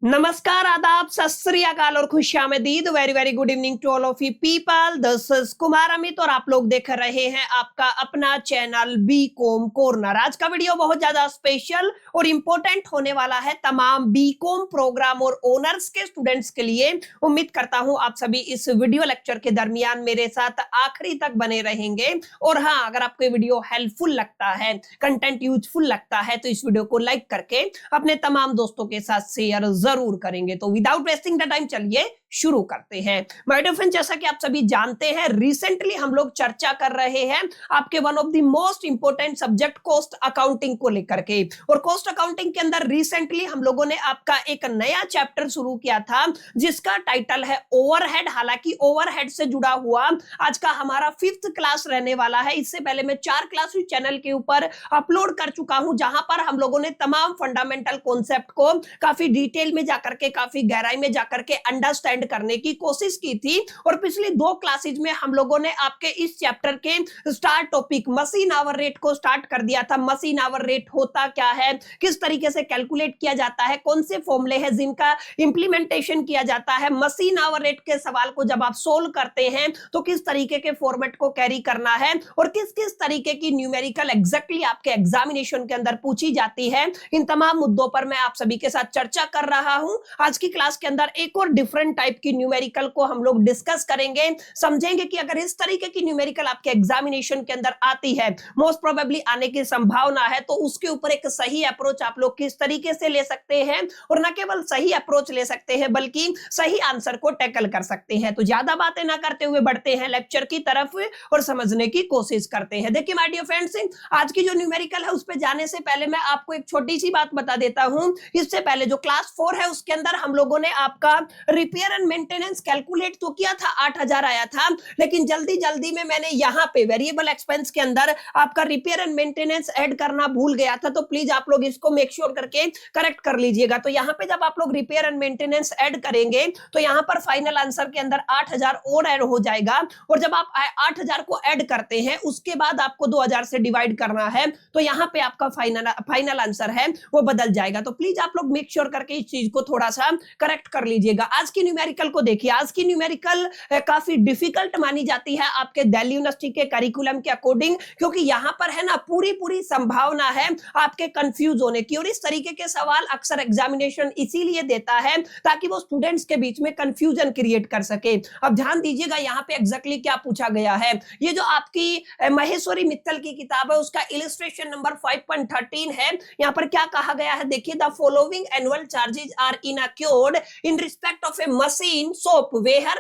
नमस्कार, आदाब, सत श्री अकाल और खुशामदीद। Very very good evening to all of you people. This is Kumar Amit और आप लोग देख रहे हैं आपका अपना चैनल बी कॉम कॉर्नर। आज का वीडियो बहुत ज्यादा स्पेशल और इंपॉर्टेंट होने वाला है तमाम बी कॉम प्रोग्राम और ऑनर्स के स्टूडेंट्स के लिए। उम्मीद करता हूं आप सभी इस वीडियो लेक्चर के दरमियान मेरे साथ आखिरी तक बने रहेंगे। और हाँ, अगर आपको ये वीडियो हेल्पफुल लगता है, कंटेंट यूजफुल लगता है, तो इस वीडियो को लाइक करके अपने तमाम दोस्तों के साथ शेयर जरूर करेंगे। तो विदाउट वेस्टिंग द टाइम चलिए शुरू करते हैं। माय डियर फ्रेंड, जैसा कि आप सभी जानते हैं, रिसेंटली हम लोग चर्चा कर रहे हैं आपके one of the most important subject cost accounting को लेकर के। और कॉस्ट अकाउंटिंग के अंदर रिसेंटली हम लोगों ने आपका एक नया चैप्टर शुरू किया था जिसका टाइटल है ओवरहेड। हालांकि ओवरहेड से जुड़ा हुआ आज का हमारा 5th क्लास रहने वाला है। इससे पहले मैं 4 क्लास चैनल के ऊपर अपलोड कर चुका हूं, जहां पर हम लोगों ने तमाम फंडामेंटल कॉन्सेप्ट को काफी डिटेल में जाकर के, काफी गहराई में जाकर के अंडरस्टैंड करने की कोशिश की थी। और पिछली 2 क्लासेज में हम लोगों ने आपके इस चैप्टर के start topic machine hour rate को स्टार्ट कर दिया था। मशीन आवर रेट होता क्या है, किस तरीके से कैलकुलेट किया जाता है, कौन से फॉर्मूले हैं जिनका इंप्लीमेंटेशन किया जाता है, मशीन आवर रेट के सवाल को जब आप सोल्व करते हैं तो किस तरीके के फॉर्मेट को कैरी करना है, और किस किस तरीके की न्यूमेरिकल एग्जैक्टली आपके एग्जामिनेशन के अंदर पूछी जाती है। इन तमाम मुद्दों पर मैं आप सभी के साथ चर्चा कर रहा हूं। आज की क्लास के अंदर एक और डिफरेंट टाइप की न्यूमेरिकल को हम लोग डिस्कस करेंगे, समझेंगे कि अगर इस तरीके की न्यूमेरिकल आपके एग्जामिनेशन के अंदर आती है, मोस्ट प्रोबेबली आने की संभावना है, तो उसके ऊपर एक सही अप्रोच आप लोग किस तरीके से ले सकते हैं। और न केवल सही अप्रोच ले सकते हैं बल्कि सही आंसर को टैकल कर सकते हैं। तो ज्यादा बातें ना करते हुए बढ़ते हैं लेक्चर की तरफ और समझने की कोशिश करते हैं। देखिए माय डियर फ्रेंड्स, आज की जो न्यूमेरिकल है उस पर जाने से पहले मैं आपको एक छोटी सी बात बता देता हूं। इससे पहले जो क्लास 4 है उसके अंदर हम लोगों ने आपका रिपेयर एंड मेंटेनेंस कैलकुलेट तो किया था, 8000 आया था, लेकिन जल्दी जल्दी में मैंने यहाँ पे वेरिएबल एक्सपेंस के अंदर आपका रिपेयर एंड मेंटेनेंस ऐड करना भूल गया था। तो प्लीज आप लोग इसको मेक श्योर करके करेक्ट कर लीजिएगा। तो यहाँ पे जब आप लोग रिपेयर एंड मेंटेनेंस ऐड करेंगे तो यहाँ पर फाइनल आंसर के अंदर 8000 और ऐड हो जाएगा। और जब आप 8000 को ऐड करते हैं उसके बाद आपको 2000 से डिवाइड करना है, तो यहाँ पे आपका फाइनल आंसर है वो बदल जाएगा। तो प्लीज आप लोग मेक श्योर करके इस चीज को थोड़ा सा करेक्ट कर लीजिएगा। आज की न्यूमेरिकल को देखिए। आज की न्यूमेरिकल काफी डिफिकल्ट मानी जाती है आपके दिल्ली यूनिवर्सिटी के करिकुलम के अकॉर्डिंग, क्योंकि यहाँ पर है ना पूरी संभावना है आपके कंफ्यूज होने की। और इस तरीके के सवाल अक्सर एग्जामिनेशन इसीलिए देता है ताकि वो स्टूडेंट्स के बीच में कंफ्यूजन क्रिएट कर सके। अब ध्यान दीजिएगा यहाँ पे एग्जैक्टली क्या पूछा गया है। ये जो आपकी महेश्वरी मित्तल की किताब है उसका इलिस्ट्रेशन नंबर 5.13 है। यहाँ पर क्या कहा गया है, देखिए, the following annual charges are incurred in respect of a machine shop where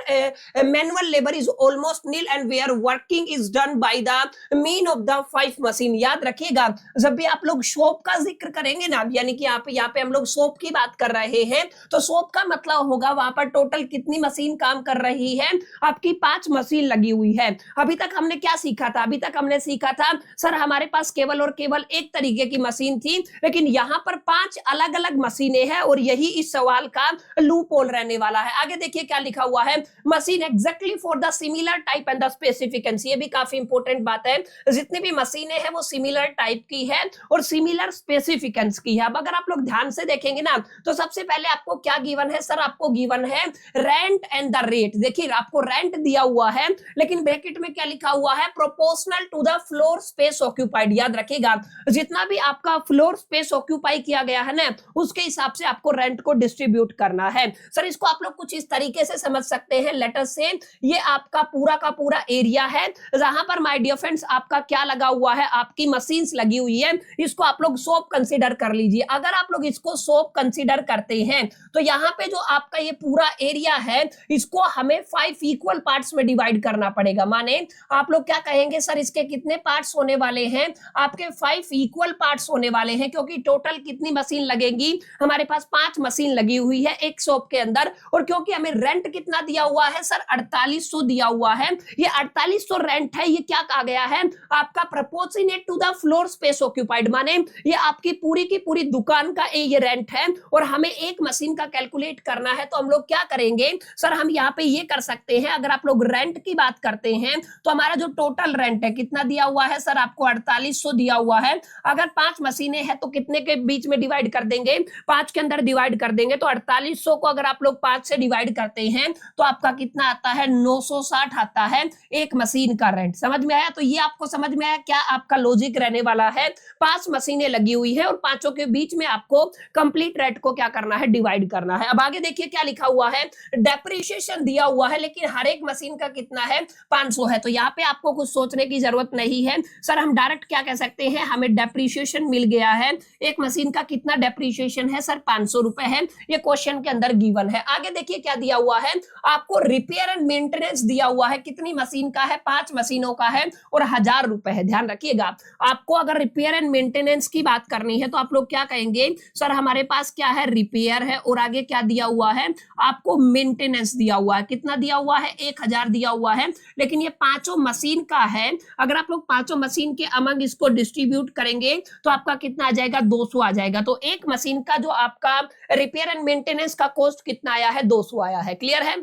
manual labor is almost nil and where working is done by the mean of the 5 machine। याद रखिएगा, जब भी आप लोग शॉप का जिक्र करेंगे ना, यानी कि यहाँ पे हम लोग शॉप की बात कर रहे हैं, तो शॉप का मतलब होगा वहां पर टोटल कितनी मशीन काम कर रही है। आपकी 5 मशीन लगी हुई है। अभी तक हमने क्या सीखा था, अभी तक हमने सीखा था सर हमारे पास केवल और केवल एक तरीके की मशीन थी, लेकिन यहाँ पर 5 अलग अलग मशीनें हैं और यही इस सवाल का लूप होल रहने वाला है। आगे देखिए क्या लिखा हुआ है, machine exactly for the similar type and the specificity. ये भी काफी इंपॉर्टेंट बात है, जितनी भी मशीनें हैं वो सिमिलर टाइप की है और सिमिलर स्पेसिफिकेंस की है। अब अगर आप लोग ध्यान से देखेंगे ना तो सबसे पहले आपको क्या गिवन है, सर आपको गिवन है रेंट एंड द रेट। देखिए आपको रेंट दिया हुआ है, लेकिन ब्रैकेट में क्या लिखा हुआ है, proportional to the floor space occupied. याद रखिएगा, जितना भी आपका फ्लोर स्पेस ऑक्यूपाई किया गया है ना उसके हिसाब से आपको रेंट को डिस्ट्रीब्यूट करना है। सर इसको आप लोग कुछ इस तरीके से समझ सकते हैं, लेटर से ये आपका पूरा का पूरा एरिया है जहां पर माय डियर फ्रेंड्स आपका क्या लगा हुआ है, आपकी मशीन्स लगी हुई है। इसको आप लोग शॉप कंसीडर कर लीजिए। अगर आप लोग इसको शॉप कंसीडर करते हैं तो यहाँ पे जो आपका ये पूरा एरिया है इसको हमें 5 इक्वल पार्ट्स में डिवाइड करना पड़ेगा। माने आप लोग क्या कहेंगे, सर इसके कितने पार्ट्स होने वाले हैं, आपके 5 इक्वल पार्ट्स होने वाले हैं, क्योंकि टोटल कितनी मशीन लगेगी, हमारे पास 5 मशीन लगी हुई है एक शॉप के अंदर। और क्योंकि हमें रेंट कितना दिया हुआ है, सर 4800 दिया हुआ है, ये 4800 रेंट है। ये क्या कहा गया है, आपका proportionate to the floor space occupied, माने ये आपकी पूरी की पूरी दुकान का ये रेंट है और हमें एक मशीन का कैलकुलेट करना है। तो हम लोग क्या करेंगे, सर हम यहाँ पे ये कर सकते हैं, अगर आप लोग रेंट की बात करते हैं तो हमारा जो टोटल रेंट है कितना दिया हुआ है, सर आपको 4800 दिया हुआ है। अगर 5 मशीनें हैं तो कितने के बीच में डिवाइड कर देंगे, 5 के अंदर डिवाइड डिवाइड कर देंगे तो 4800 को अगर आप लोग 5 से डिवाइड करते हैं तो आपका कितना आता है, 960 आता है एक मशीन का रेंट। समझ में आया? तो ये आपको समझ में आया क्या आपका लॉजिक रहने वाला है। 5 मशीनें लगी हुई है और पांचों के बीच में आपको कंप्लीट रेट को क्या करना है, डिवाइड करना है। अब आगे देखिए क्या लिखा हुआ है, डेप्रिसिएशन दिया हुआ है लेकिन हर एक मशीन का कितना है, 500 है। तो यहाँ पे आपको कुछ सोचने की जरूरत नहीं है सर, हम डायरेक्ट क्या कह सकते हैं, हमें डेप्रिसिएशन मिल गया है। एक मशीन का कितना डेप्रिसिएशन है सर, 500 रुपए है। ये क्वेश्चन के अंदर गिवन है। आगे देखिए क्या दिया हुआ है, आपको रिपेयर एंड मेंटेनेंस दिया हुआ है। कितनी मशीन का है, 5 मशीनों का है और 1000 रुपए है। ध्यान रखिएगा, आपको अगर रिपेयर एंड मेंटेनेंस की बात करनी है तो आप लोग क्या कहेंगे, सर हमारे पास क्या है, रिपेयर है और आगे क्या दिया हुआ है, आपको मेंटेनेंस दिया हुआ है। कितना दिया हुआ है, 1000 दिया हुआ है। लेकिन ये पांचों मशीन का है, अगर आप लोग पांचों मशीन के अमंग इसको डिस्ट्रीब्यूट करेंगे तो आपका कितना आ जाएगा, 200 आ जाएगा। तो एक मशीन का जो आपका रिपेयर एंड मेंटेनेंस का कॉस्ट कितना आया है, 200 आया है। क्लियर है?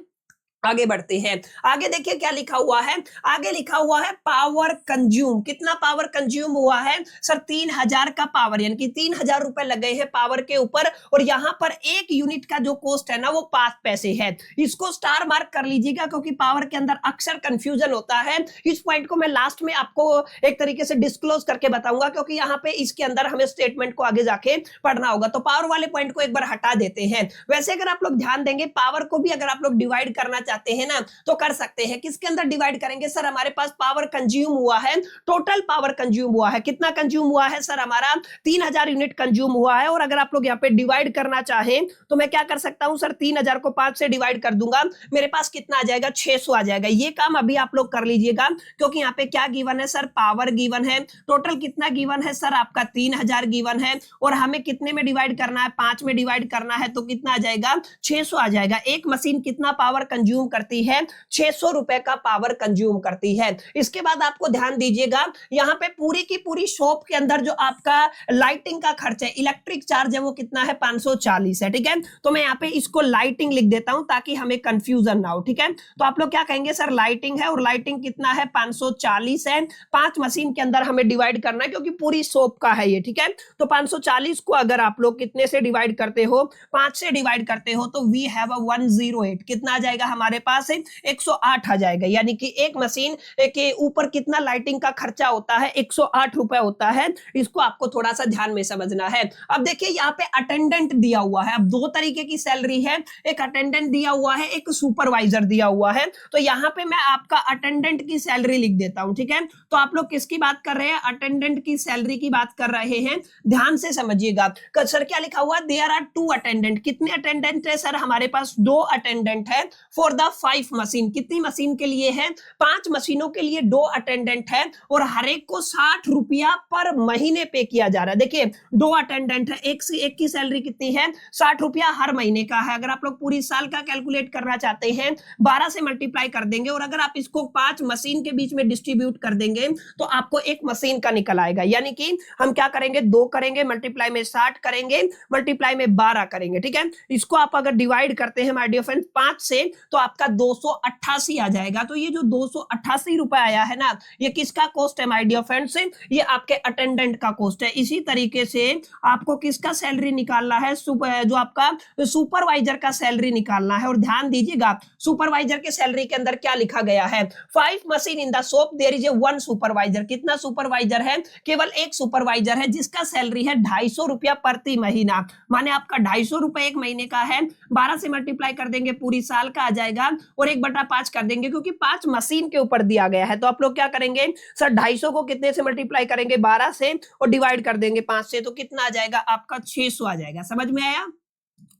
आगे बढ़ते हैं। आगे देखिए क्या लिखा हुआ है, आगे लिखा हुआ है पावर कंज्यूम। कितना पावर कंज्यूम हुआ है सर, 3000 का पावर, यानी कि 3000 रुपए लगे हैं पावर के ऊपर। और यहां पर एक यूनिट का जो कॉस्ट है ना वो 5 पैसे है। इसको स्टार मार्क कर लीजिएगा क्योंकि पावर के अंदर अक्सर कंफ्यूजन होता है। इस पॉइंट को मैं लास्ट में आपको एक तरीके से डिस्क्लोज करके बताऊंगा क्योंकि यहाँ पे इसके अंदर हमें स्टेटमेंट को आगे जाके पढ़ना होगा। तो पावर वाले पॉइंट को एक बार हटा देते हैं। वैसे अगर आप लोग ध्यान देंगे, पावर को भी अगर आप लोग डिवाइड करना चाहते हैं ना तो कर सकते हैं। किसके अंदर डिवाइड करेंगे सर, हमारे पास पावर कंज्यूम हुआ है, टोटल पावर कंज्यूम हुआ है। कितना कंज्यूम हुआ है सर, हमारा 3000 यूनिट कंज्यूम हुआ है। और अगर आप लोग यहाँ पे डिवाइड करना चाहें तो मैं क्या कर सकता हूं सर, 3000 को 5 से डिवाइड कर दूंगा, मेरे पास कितना आ जाएगा, 600 आ जाएगा। ये काम अभी आप लोग कर लीजिएगा क्योंकि यहाँ पे क्या गिवन है सर, पावर गिवन है। टोटल कितना गिवन है सर, आपका 3000 गिवन है और हमें कितने में डिवाइड करना है, 5 में डिवाइड करना है तो कितना आ जाएगा, 600 आ जाएगा। एक मशीन कितना पावर कंज्यूम करती है, 600 रुपए का पावर कंज्यूम करती है। इसके बाद आपको ध्यान दीजिएगा, यहाँ पे पूरी की पूरी शॉप के अंदर जो आपका लाइटिंग का खर्च है, इलेक्ट्रिक चार्ज है, वो कितना है, 540 है। ठीक है, तो मैं यहाँ पे इसको लाइटिंग लिख देता हूं ताकि हमें कंफ्यूजन ना हो। ठीक है, तो आप लोग क्या कहेंगे सर, लाइटिंग है और लाइटिंग कितना है, 540 है। 5 मशीन के अंदर हमें डिवाइड करना है क्योंकि पूरी शॉप का है ये। ठीक है, तो 540 को अगर आप लोग कितने से डिवाइड करते हो, 5 से डिवाइड करते हो तो वी हैव अ 108। कितना आ जाएगा हमारे पास, 108 आ जाएगा। यानी कि एक मशीन के ऊपर कितना लाइटिंग का खर्चा होता है, 108 रुपए होता है। इसको आपको थोड़ा सा ध्यान में समझना है। अब देखिए यहाँ पे अटेंडेंट दिया हुआ है। अब 2 तरीके की सैलरी है, एक अटेंडेंट दिया हुआ है, एक सुपरवाइजर दिया हुआ है। तो यहाँ पे मैं आपका अटेंडेंट की सैलरी लिख देता हूं। ठीक है, तो आप लोग किसकी बात कर रहे हैं, अटेंडेंट की सैलरी की बात कर रहे हैं। ध्यान से समझिएगा। सर क्या लिखा हुआ, देयर आर 2 अटेंडेंट। कितने अटेंडेंट है सर, हमारे पास 2 अटेंडेंट है फॉर द 5 मशीन। कितनी मशीन के लिए है, 5 मशीनों के लिए 2 अटेंडेंट है और हर एक को 60 रुपया पर महीने पे किया जा रहा है। देखिए 2 अटेंडेंट है, एक की सैलरी कितनी है, 60 रुपया हर महीने का है। अगर आप लोग पूरी साल का कैलकुलेट करना चाहते हैं, 12 से मल्टीप्लाई कर देंगे और अगर आप इसको 5 मशीन के बीच में डिस्ट्रीब्यूट कर देंगे तो आपको एक मशीन का निकल आएगा। यानी कि हम क्या करेंगे, 2 करेंगे, मल्टीप्लाई में 60 करेंगे, मल्टीप्लाई में 12 करेंगे। ठीक है, इसको आप अगर डिवाइड करते हैं माय डियर फ्रेंड्स 5 से तो आपका 288 आ जाएगा। तो ये जो 288 रुपए आया है ना, ये किसका कॉस्ट है माय डियर फ्रेंड्स, ये आपके अटेंडेंट का कॉस्ट है। इसी तरीके से आपको किसका सैलरी निकालना है, जो आपका सुपरवाइजर का सैलरी निकालना है। और ध्यान दीजिएगा सुपरवाइजर के सैलरी के अंदर क्या लिखा गया है, 5 machine in the shop there is a 1 supervisor. कितना सुपरवाइजर है, केवल एक सुपरवाइजर है जिसका सैलरी है 250 रुपया प्रति महीना। माने आपका 250 रुपए एक महीने का है, 12 से मल्टीप्लाई कर देंगे पूरी साल का आ जाएगा और 1/5 कर देंगे क्योंकि 5 मशीन के ऊपर दिया गया है। तो आप लोग क्या करेंगे सर, 250 को कितने से मल्टीप्लाई करेंगे, 12 से और डिवाइड कर देंगे 5 से, तो कितना आ जाएगा आपका 600 आ जाएगा। समझ में आया?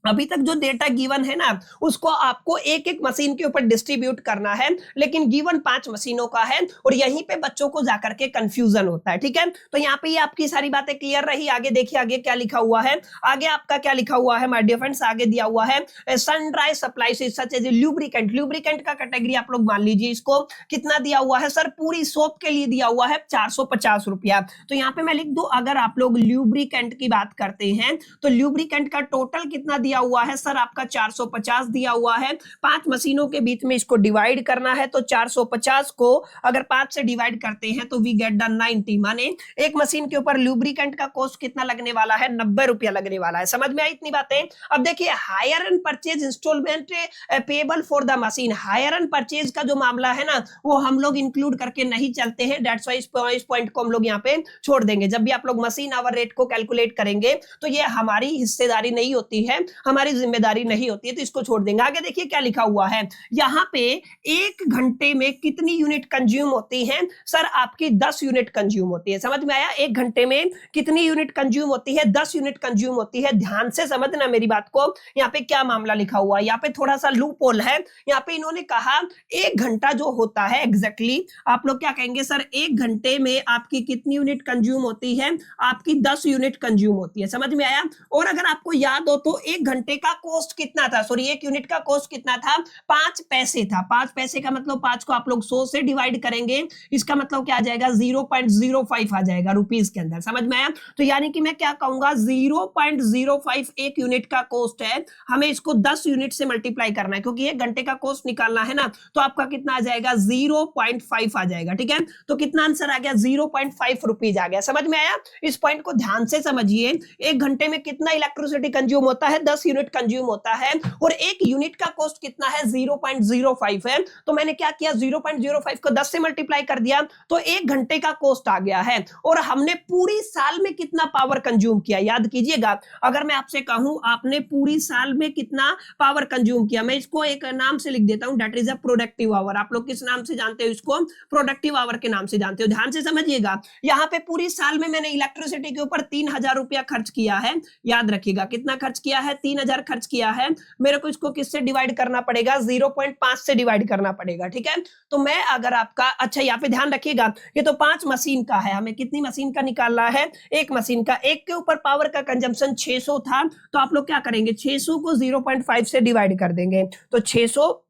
अभी तक जो डेटा गिवन है ना उसको आपको एक एक मशीन के ऊपर डिस्ट्रीब्यूट करना है, लेकिन गिवन 5 मशीनों का है और यहीं पे बच्चों को जाकर के कंफ्यूजन होता है। ठीक है, तो यहाँ पे ये आपकी सारी बातें क्लियर रही। आगे देखिए आगे क्या लिखा हुआ है, आगे आपका क्या लिखा हुआ है माय डियर फ्रेंड्स, आगे दिया हुआ है sundry supply such as lubricant. Lubricant का कैटेगरी आप लोग मान लीजिए, इसको कितना दिया हुआ है सर, पूरी सोप के लिए दिया हुआ है 450 रुपया। तो यहाँ पे मैं लिख दूं, अगर आप लोग ल्यूब्रिकेंट की बात करते हैं तो ल्यूब्रिकेंट का टोटल कितना दिया दिया हुआ है सर आपका 450 दिया हुआ है, 5 मशीनों के बीच में इसको डिवाइड करना है, तो 450 को अगर 5 से डिवाइड करते हैं तो वी गेट द 90, माने एक मशीन के ऊपर लुब्रिकेंट का कॉस्ट कितना लगने वाला है, 90 रुपया लगने वाला है। समझ में आई इतनी बातें? अब देखिए hire and purchase instalment payable for the machine, hire and purchase का जो मामला है ना वो हम लोग इंक्लूड करके नहीं चलते हैं, दैट्स व्हाई इस पॉइंट को हम लोग यहाँ पे छोड़ देंगे। जब भी आप लोग मशीन आवर रेट को कैलकुलेट करेंगे तो ये हमारी हिस्सेदारी नहीं होती है, हमारी जिम्मेदारी नहीं होती है, तो इसको छोड़ देंगे। आगे देखिए क्या लिखा हुआ है यहाँ पे, एक घंटे में कितनी यूनिट कंज्यूम होती है, सर आपकी 10 यूनिट कंज्यूम होती है। समझ में आया? एक घंटे में कितनी यूनिट कंज्यूम होती है, 10 यूनिट कंज्यूम होती है। ध्यान से समझना मेरी बात को, यहाँ पे क्या मामला लिखा हुआ है, यहाँ पे थोड़ा सा लूप होल है। यहाँ पे इन्होंने कहा एक घंटा जो होता है एग्जैक्टली आप लोग क्या कहेंगे, सर एक घंटे में आपकी कितनी यूनिट कंज्यूम होती है, आपकी 10 यूनिट कंज्यूम होती है। समझ में आया? और अगर आपको याद हो तो एक घंटे का कॉस्ट कितना था, सॉरी एक यूनिट का कॉस्ट कितना था, 5 पैसे था। 5 पैसे का मतलब 5 को आप लोग 100 से डिवाइड करेंगे, इसका मतलब क्या आ जाएगा, 0.05 आ जाएगा रुपीस के अंदर। समझ में आया? तो यानी कि मैं क्या कहूंगा, 0.05 एक यूनिट का कॉस्ट है, हमें इसको 10 यूनिट से मल्टीप्लाई करना है, क्योंकि एक घंटे का कॉस्ट निकालना है ना, तो आपका कितना आ जाएगा, 0.5 आ जाएगा। ठीक है, तो कितना आंसर आ गया, 0.5 रुपीज आ गया। समझ में आया? इस पॉइंट को ध्यान से समझिए, एक घंटे में कितना इलेक्ट्रिसिटी कंज्यूम होता है, 10 यूनिट कंज्यूम होता है, और एक यूनिट का कॉस्ट कितना है, 0.05 है। तो मैंने क्या किया, 0.05 को 10 से मल्टीप्लाई कर दिया, तो एक घंटे का कॉस्ट आ गया है। और हमने पूरी साल में कितना पावर कंज्यूम किया, याद कीजिएगा। अगर मैं आपसे कहूं आपने पूरी साल में कितना पावर कंज्यूम किया, मैं इसको एक नाम से लिख देता हूं, that is a productive hour. आप लोग किस नाम से जानते हो इसको, प्रोडक्टिव आवर के नाम से जानते हो। ध्यान से समझिएगा, यहाँ पे पूरी साल में मैंने इलेक्ट्रिसिटी के ऊपर 3000 रुपया खर्च किया है। याद रखिएगा कितना खर्च किया है, 3000 खर्च किया है। मेरे को इसको किससे डिवाइड करना पड़ेगा, 0.5 से डिवाइड करना पड़ेगा। ठीक है, तो मैं अगर आपका, अच्छा यहाँ पे ध्यान रखिएगा, ये तो 5 मशीन का है, हमें कितनी मशीन का निकालना है, एक मशीन का। एक के ऊपर पावर का कंजम्पशन 600 था, तो आप लोग क्या करेंगे, 600 को 0.5 से डिवाइड कर देंगे, तो 600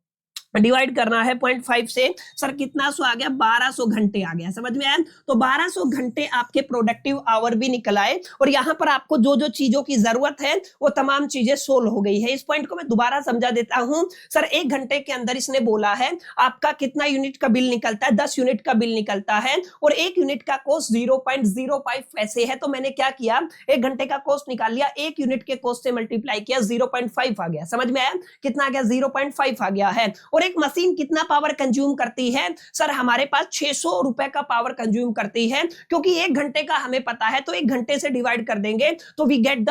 डिवाइड करना है 0.5 से, सर कितना सो आ गया, 1200 घंटे आ गया। समझ में आया? तो 1200 घंटे आपके प्रोडक्टिव आवर भी निकल आए, और यहां पर आपको जो जो चीजों की जरूरत है वो तमाम चीजें सोल्व हो गई है। इस पॉइंट को मैं दोबारा समझा देता हूं। सर एक घंटे के अंदर इसने बोला है आपका कितना यूनिट का बिल निकलता है, 10 यूनिट का बिल निकलता है, और एक यूनिट का कॉस्ट 0.05 पैसे है। तो मैंने क्या किया, एक घंटे का कॉस्ट निकाल लिया, एक यूनिट के कॉस्ट से मल्टीप्लाई किया, 0.5 आ गया। समझ में आया? कितना आ गया, 0.5 आ गया है। और एक मशीन कितना पावर कंज्यूम करती है, सर हमारे पास 600 रुपए का पावर कंज्यूम करती है, क्योंकि एक घंटे का हमें पता है, तो एक घंटे से डिवाइड कर देंगे तो we get the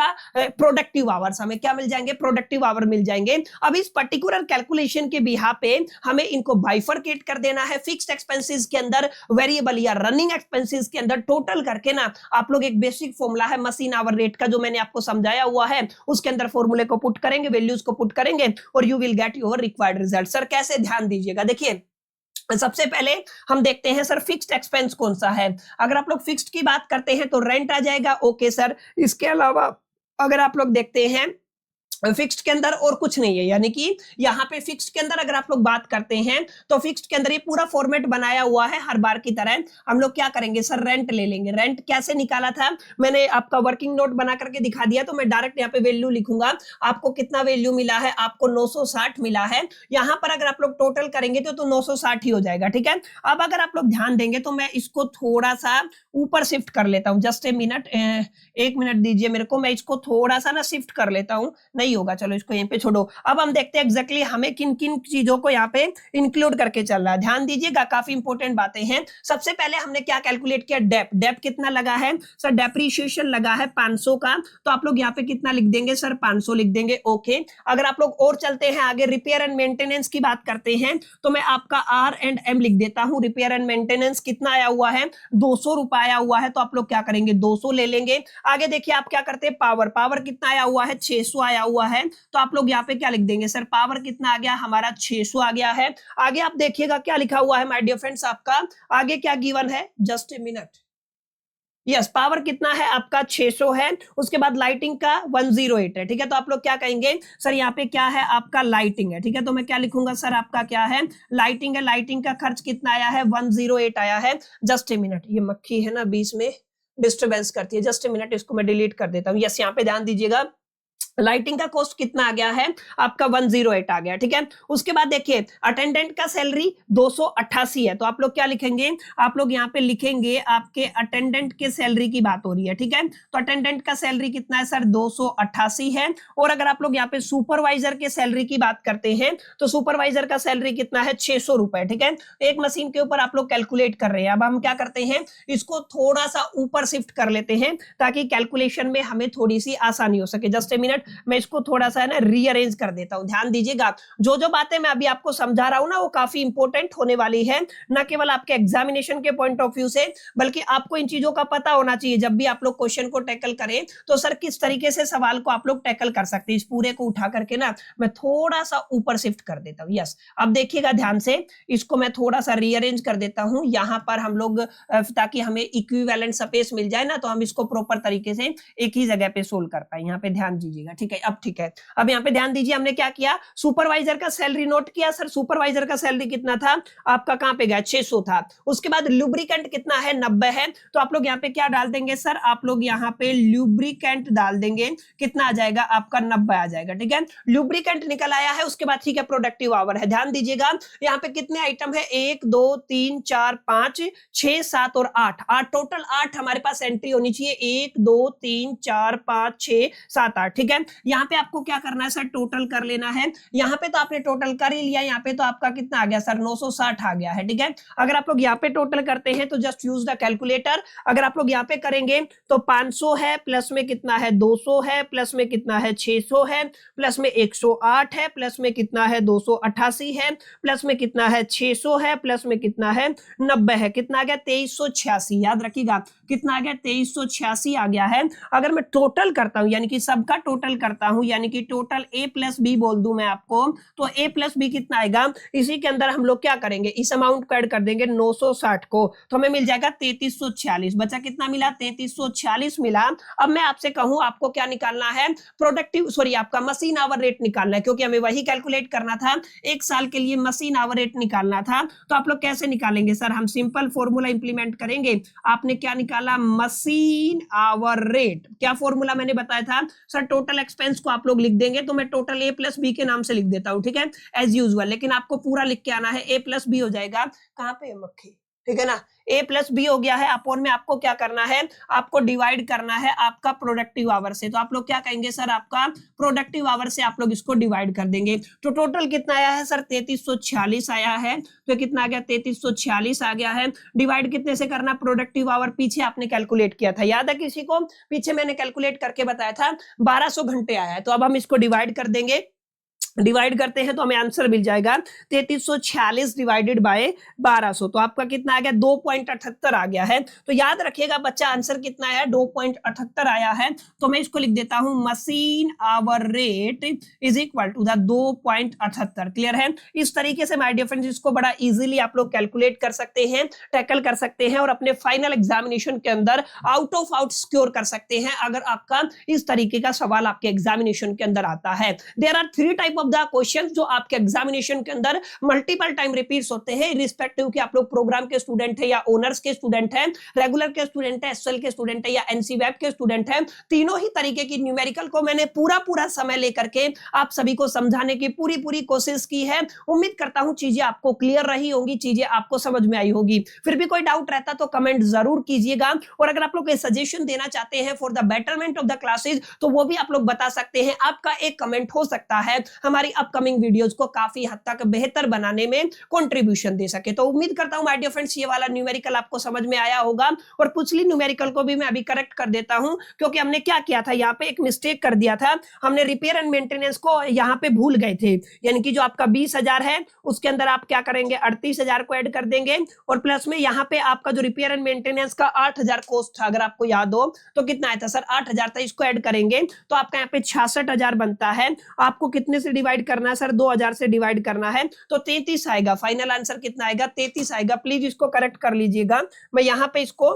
productive hours. हमें क्या मिल जाएंगे, प्रोडक्टिव आवर मिल जाएंगे। अब इस पर्टिकुलर कैलकुलेशन के बिहाफ पे हमें इनको बाइफरकेट कर देना है, फिक्स्ड एक्सपेंसेस के अंदर, वेरिएबल या रनिंग एक्सपेंसेस के अंदर, टोटल करके ना आप लोग एक बेसिक फॉर्मूला है मशीन आवर रेट का, जो मैंने आपको समझाया हुआ है, उसके अंदर फॉर्मूले को पुट करेंगे, वैल्यूज को पुट करेंगे, और you will get your required result. Sir कैसे, ध्यान दीजिएगा। देखिए सबसे पहले हम देखते हैं सर फिक्स्ड एक्सपेंस कौन सा है। अगर आप लोग फिक्स्ड की बात करते हैं तो रेंट आ जाएगा, ओके सर। इसके अलावा अगर आप लोग देखते हैं फिक्स्ड के अंदर और कुछ नहीं है, यानी कि यहाँ पे फिक्स्ड के अंदर अगर आप लोग बात करते हैं तो फिक्स्ड के अंदर ये पूरा फॉर्मेट बनाया हुआ है हर बार की तरह। हम लोग क्या करेंगे, सर रेंट ले लेंगे। रेंट कैसे निकाला था, मैंने आपका वर्किंग नोट बना करके दिखा दिया, तो मैं डायरेक्ट यहाँ पे वैल्यू लिखूंगा। आपको कितना वैल्यू मिला है, आपको 960 मिला है। यहाँ पर अगर आप लोग टोटल करेंगे तो 960 ही हो जाएगा। ठीक है, अब अगर आप लोग ध्यान देंगे तो मैं इसको थोड़ा सा ऊपर शिफ्ट कर लेता हूँ, जस्ट ए मिनट, 1 मिनट दीजिए मेरे को, मैं इसको थोड़ा सा ना शिफ्ट कर लेता हूँ। नहीं होगा, चलो इसको यहीं पे छोड़ो। अब हम देखते हैं एग्जैक्टली हमें किन किन चीजों को यहाँ पे इंक्लूड करके चल रहा है। ध्यान दीजिएगा, काफी इंपॉर्टेंट बातें हैं। सबसे पहले हमने क्या कैलकुलेट किया, डेप। डेप कितना लगा है, सर डेप्रीशिएशन लगा है 500 का, तो आप लोग यहाँ पे कितना लिख देंगे, सर 500 लिख देंगे, ओके। अगर आप लोग और चलते हैं आगे, रिपेयर एंड मेंटेनेंस की बात करते हैं, तो मैं आपका R&M लिख देता हूँ। रिपेयर एंड मेंटेनेंस कितना आया हुआ है, 200 रुपए आया हुआ है, तो आप लोग क्या करेंगे, 200 ले लेंगे। आगे देखिए आप क्या करते हैं, पावर। पावर कितना आया हुआ है, 600 आया हुआ है, तो आप लोग यहाँ पे क्या लिख देंगे, सर पावर कितना आ गया हमारा, 600 आ गया है। आगे आप देखिएगा क्या लिखा हुआ है माय डियर फ्रेंड्स, आपका आगे क्या गिवन है, just a minute, yes power कितना है आपका 600 है। उसके बाद लाइटिंग का 108 है। ठीक है, तो आप लोग क्या कहेंगे, सर यहाँ पे क्या है आपका लाइटिंग है। ठीक है, तो मैं क्या लिखूंगा, सर आपका क्या है, लाइटिंग है। लाइटिंग का खर्च कितना आया है, 108 आया है। जस्ट ए मिनट, ये मक्खी है ना बीच में डिस्टर्बेंस करती है, जस्ट ए मिनट, इसको मैं डिलीट कर देता हूँ। यस यहाँ पे ध्यान दीजिएगा, लाइटिंग का कॉस्ट कितना आ गया है आपका 108 आ गया, ठीक है। उसके बाद देखिए अटेंडेंट का सैलरी 288 है, तो आप लोग क्या लिखेंगे, आप लोग यहाँ पे लिखेंगे आपके अटेंडेंट के सैलरी की बात हो रही है, ठीक है। तो अटेंडेंट का सैलरी कितना है सर 288 है। और अगर आप लोग यहाँ पे सुपरवाइजर के सैलरी की बात करते हैं तो सुपरवाइजर का सैलरी कितना है 600 रुपए, ठीक है। एक मशीन के ऊपर आप लोग कैलकुलेट कर रहे हैं। अब हम क्या करते हैं, इसको थोड़ा सा ऊपर शिफ्ट कर लेते हैं ताकि कैलकुलेशन में हमें थोड़ी सी आसानी हो सके। जस्ट ए मिनट, मैं इसको थोड़ा सा है ना रीअरेंज कर देता हूं। ध्यान दीजिएगा, जो जो बातें मैं अभी आपको समझा रहा हूं ना वो काफी इंपॉर्टेंट होने वाली है, न केवल आपके एग्जामिनेशन के पॉइंट ऑफ व्यू से बल्कि आपको इन चीजों का पता होना चाहिए जब भी आप लोग क्वेश्चन को टैकल करें तो सर किस तरीके से सवाल को आप लोग टैकल कर सकते हैं। इस पूरे को उठा करके ना मैं थोड़ा सा ऊपर शिफ्ट कर देता हूं। यस, अब देखिएगा ध्यान से, इसको मैं थोड़ा सा रीअरेंज कर देता हूं यहां पर हम लोग, ताकि हमें इक्विवेलेंट स्पेस मिल जाए ना, तो हम इसको प्रॉपर तरीके से एक ही जगह पे सोल्व कर पाए। यहाँ पे ध्यान दीजिएगा, ठीक है। अब ठीक है, अब यहाँ पे ध्यान दीजिए, हमने क्या किया, सुपरवाइजर का सैलरी नोट किया। सर सुपरवाइजर का सैलरी कितना था आपका, कहां पे गया, 600 था। उसके बाद लुब्रिकेंट कितना है, 90 है। तो आप लोग यहाँ पे क्या डाल देंगे सर, आप लोग यहाँ पे लुब्रिकेंट डाल देंगे, कितना आ जाएगा आपका 90 आ जाएगा, ठीक है। लुब्रिकेंट निकल आया है। उसके बाद ठीक है प्रोडक्टिव आवर है। ध्यान दीजिएगा यहाँ पे कितने आइटम है, 1 2 3 4 5 6 7 और 8, टोटल 8 हमारे पास एंट्री होनी चाहिए। 1 2 3 4 5 6 7 8, ठीक है। यहाँ पे आपको क्या करना है सर, टोटल कर लेना है। यहाँ पे तो आपने टोटल कर ही लिया, यहाँ पे तो आपका कितना आ गया सर 960 आ गया है, ठीक है। अगर आप लोग यहाँ पे टोटल करते हैं तो जस्ट यूज द कैलकुलेटर। अगर आप लोग यहाँ पे करेंगे तो 500 है, प्लस में कितना है 200 है, प्लस में कितना है 600 है, प्लस में 108 है, प्लस में कितना है 288 है, प्लस में कितना है 600 है, प्लस में कितना है 90 है, कितना आ गया 2386। याद रखिएगा कितना आ गया 2386 आ गया है। अगर मैं टोटल करता हूं यानी कि सबका टोटल करता हूं, यानी कि टोटल ए प्लस बी बोल दूं मैं आपको, तो ए प्लस बी कितना आएगा, इसी के अंदर हम लोग क्या करेंगे, इस अमाउंट को ऐड कर देंगे 960 को, तो हमें मिल जाएगा 3346। बचा कितना मिला, 3346 मिला। अब मैं आपसे कहूं आपको क्या निकालना है, प्रोडक्टिव सॉरी आपका मशीन आवर रेट निकालना है, क्योंकि हमें वही कैलकुलेट करना था, एक साल के लिए मशीन आवर रेट निकालना था। तो आप लोग कैसे निकालेंगे सर, हम सिंपल फॉर्मूला इंप्लीमेंट करेंगे। आपने क्या निकाला, मशीन आवर रेट, क्या फॉर्मूला मैंने बताया था सर, टोटल एक्सपेंस को आप लोग लिख देंगे, तो मैं टोटल ए प्लस बी के नाम से लिख देता हूं, ठीक है, एज यूजुअल। लेकिन आपको पूरा लिख के आना है, ए प्लस बी हो जाएगा, कहां पे मक्खी, ठीक है ना, ए प्लस बी हो गया है। अपॉन में आपको क्या करना है, आपको डिवाइड करना है आपका प्रोडक्टिव आवर से। तो आप लोग क्या कहेंगे सर, आपका प्रोडक्टिव आवर से आप लोग इसको डिवाइड कर देंगे। तो टोटल कितना आया है सर, 3346 आया है। तो कितना आ गया, 3346 आ गया है। डिवाइड कितने से करना, प्रोडक्टिव आवर पीछे आपने कैलकुलेट किया था, याद है किसी को, पीछे मैंने कैलकुलेट करके बताया था 1200 घंटे आया है। तो अब हम इसको डिवाइड कर देंगे, डिवाइड करते हैं तो हमें आंसर मिल जाएगा 3346 डिवाइडेड बाय 1200, तो आपका कितना आ गया 2.78 आ गया है। तो याद रखिएगा बच्चा, आंसर कितना आया 2.78 आया है। तो मैं इसको लिख देता हूं, machine hour rate is equal to the 2.78। Clear है। इस तरीके से माय डियर फ्रेंड्स इसको बड़ा इजीली आप लोग कैलकुलेट कर सकते हैं, टैकल कर सकते हैं और अपने फाइनल एग्जामिनेशन के अंदर आउट ऑफ आउट सिक्योर कर सकते हैं, अगर आपका इस तरीके का सवाल आपके एग्जामिनेशन के अंदर आता है। There are 3 type the questions जो आपके एग्जामिनेशन के अंदर मल्टीपल टाइम रिपीट्स होते हैं, रिस्पेक्टिव कि आप लोग प्रोग्राम के स्टूडेंट है या ऑनर्स के स्टूडेंट है, रेगुलर के स्टूडेंट है, एसएल के स्टूडेंट है या एनसी वेब के स्टूडेंट है। तीनों ही तरीके की न्यूमेरिकल को मैंने पूरा समय लेकर के आप सभी को समझाने की पूरी कोशिश की है। उम्मीद करता हूं चीजें आपको क्लियर रही होंगी, चीजें आपको समझ में आई होगी। फिर भी कोई डाउट रहता तो कमेंट जरूर कीजिएगा, और अगर आप लोग सजेशन देना चाहते हैं for the betterment of the classes तो वो भी आप लोग बता सकते हैं। आपका एक कमेंट हो सकता है हमारी अपकमिंग वीडियोस को काफी हद तक बेहतर बनाने में कंट्रीब्यूशन दे सके। तो उम्मीद करता हूं माय डियर फ्रेंड्स ये वाला न्यूमेरिकल आपको समझ में आया होगा, और पिछली न्यूमेरिकल को भी मैं अभी करेक्ट कर देता हूं, क्योंकि हमने क्या किया था, यहाँ पे एक मिस्टेक कर दिया था, हमने रिपेयर एंड मेंटेनेंस को यहाँ पे भूल गए थे। यानी कि जो आपका 20,000 है उसके अंदर आप क्या करेंगे, 38,000 को ऐड कर देंगे, और प्लस में यहाँ पे आपका जो रिपेयर एंड मेंटेनेंस का 8,000 कॉस्ट था, अगर आपको याद हो तो कितना आया था सर 8,000 था, इसको ऐड करेंगे तो आपका यहाँ पे 66,000 बनता है। आपको कितने से डिवाइड करना है सर, 2,000 से डिवाइड करना है, तो 33 आएगा। फाइनल आंसर कितना आएगा, 33 आएगा। प्लीज इसको करेक्ट कर लीजिएगा। मैं यहाँ पे इसको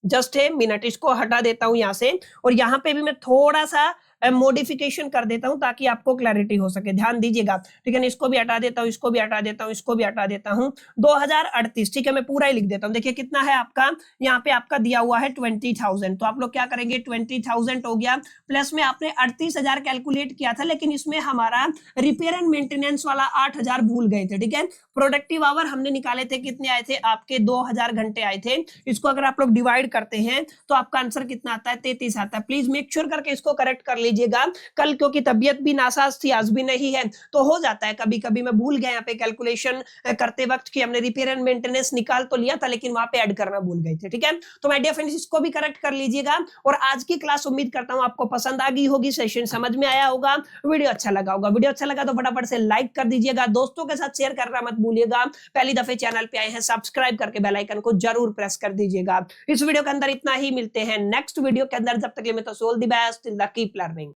जस्ट ए मिनट इसको हटा देता हूं यहां से, और यहां पे भी मैं थोड़ा सा मॉडिफिकेशन कर देता हूं ताकि आपको क्लैरिटी हो सके, ध्यान दीजिएगा। ठीक है, इसको भी हटा देता हूं, इसको भी हटा देता हूं, इसको भी हटा देता हूं। 2038, ठीक है, मैं पूरा ही लिख देता हूं। देखिए कितना है आपका, यहाँ पे आपका दिया हुआ है 20,000, तो आप लोग क्या करेंगे, 20,000 हो गया, प्लस में आपने 38,000 कैलकुलेट किया था, लेकिन इसमें हमारा रिपेयर एंड मेंटेनेंस वाला 8,000 भूल गए थे। ठीक है, प्रोडक्टिव आवर हमने निकाले थे, कितने आए थे आपके, 2,000 घंटे आए थे। इसको अगर आप लोग डिवाइड करते हैं तो आपका आंसर कितना आता है, 33 आता है। प्लीज मेक श्योर करके इसको करेक्ट कर लीजिएगा कल, क्योंकि तबियत भी नासाज थी, आज भी नहीं है, तो हो जाता है कभी कभी। मैं भूल गया यहाँ पे कैलकुलेशन करते वक्त कि हमने रिपेयर एंड मेंटेनेंस निकाल तो लिया था, लेकिन वहां पे ऐड करना भूल गए थे। ठीक है, तो माय डियर फ्रेंड्स, इसको भी करेक्ट कर लीजिएगा। और आज की क्लास उम्मीद करता हूं आपको पसंद आ गई होगी, सेशन समझ में आया होगा, वीडियो अच्छा लगा होगा। वीडियो अच्छा लगा तो फटाफट से लाइक कर दीजिएगा, दोस्तों के साथ शेयर करना मत भूलिएगा। पहली दफे चैनल पे आए हैं, सब्सक्राइब करके बेल आइकन को जरूर प्रेस कर दीजिएगा। इस वीडियो के अंदर इतना ही, मिलते हैं नेक्स्ट वीडियो के अंदर। जब तक के लिए मैं तो all the best, keep learning.